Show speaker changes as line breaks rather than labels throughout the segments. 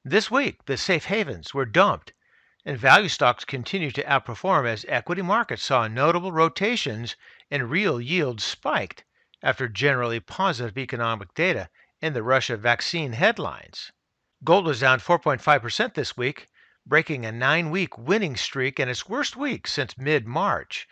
This week, the safe havens were dumped, and value stocks continued to outperform as equity markets saw notable rotations and real yields spiked after generally positive economic data and the Russia vaccine headlines. Gold was down 4.5% this week, breaking a 9-week winning streak and its worst week since mid-March.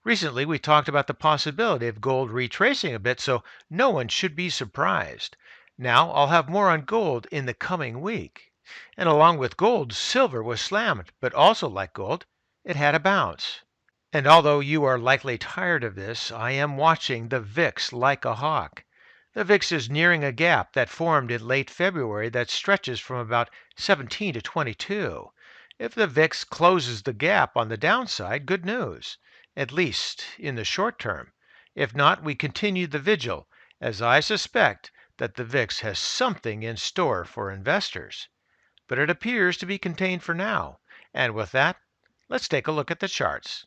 Recently, we talked about the possibility of gold retracing a bit, so no one should be surprised. Now, I'll have more on gold in the coming week. And along with gold, silver was slammed, but also like gold, it had a bounce. And although you are likely tired of this, I am watching the VIX like a hawk. The VIX is nearing a gap that formed in late February that stretches from about 17 to 22. If the VIX closes the gap on the downside, good news, at least in the short term. If not, we continue the vigil, as I suspect that the VIX has something in store for investors. But it appears to be contained for now. And with that, let's take a look at the charts.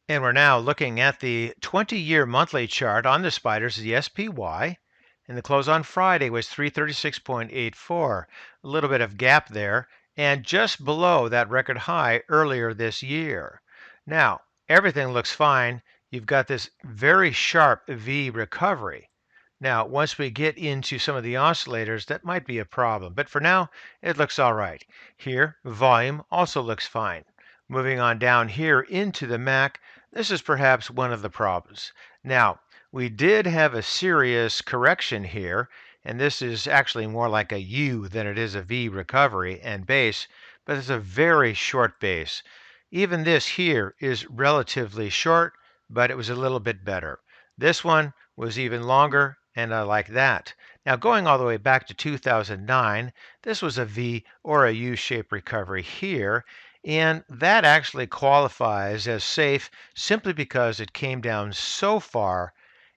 And we're now looking at the 20-year monthly chart on the spiders, the SPY. And the close on Friday was 336.84, a little bit of gap there, and just below that record high earlier this year. Now, everything looks fine. You've got this very sharp V recovery. Now, once we get into some of the oscillators, that might be a problem. But for now, it looks all right. Here, volume also looks fine. Moving on down here into the MAC, this is perhaps one of the problems. Now, we did have a serious correction here, and this is actually more like a U than it is a V recovery and base, but it's a very short base. Even this here is relatively short, but it was a little bit better. This one was even longer, and I like that. Now, going all the way back to 2009, this was a V or a U-shaped recovery here, and that actually qualifies as safe simply because it came down so far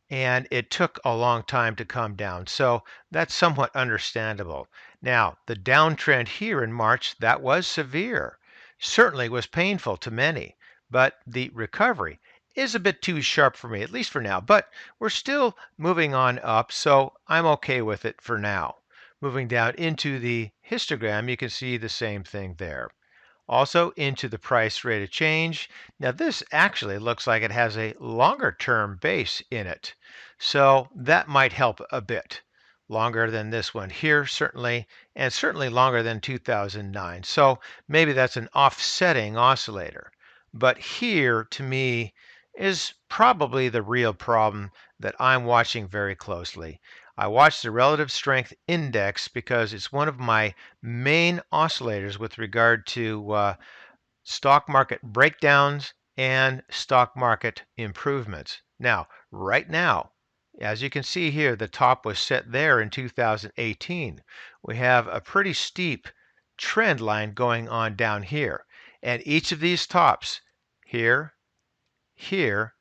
and it took a long time to come down. So that's somewhat understandable. Now, the downtrend here in March, that was severe. Certainly was painful to many, but the recovery is a bit too sharp for me, at least for now. But we're still moving on up, so I'm okay with it for now. Moving down into the histogram, you can see the same thing there. Also into the price rate of change. Now this actually looks like it has a longer term base in it. So that might help a bit. Longer than this one here, certainly, and certainly longer than 2009. So maybe that's an offsetting oscillator. But here, to me, is probably the real problem that I'm watching very closely. I watch the relative strength index because it's one of my main oscillators with regard to stock market breakdowns and stock market improvements. Now, right now, as you can see here, the top was set there in 2018. We have a pretty steep trend line going on down here. And each of these tops, here, here,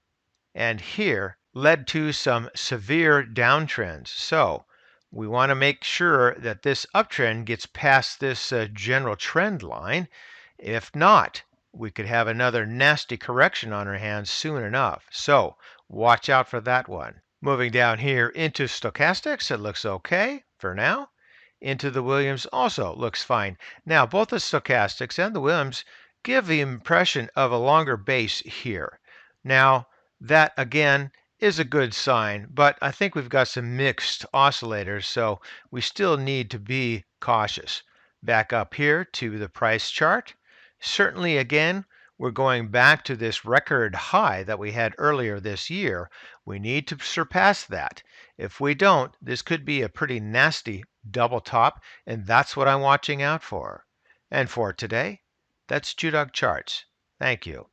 and here, led to some severe downtrends. So we want to make sure that this uptrend gets past this general trend line. If not, we could have another nasty correction on our hands soon enough. So watch out for that one. Moving down here into stochastics, it looks okay for now. Into the Williams also looks fine. Now, both the stochastics and the Williams give the impression of a longer base here. Now, that again is a good sign, but I think we've got some mixed oscillators, so we still need to be cautious. Back up here to the price chart. Certainly, again, we're going back to this record high that we had earlier this year. We need to surpass that. If we don't, this could be a pretty nasty double top, and that's what I'm watching out for. And for today, that's ChewDog Charts. Thank you.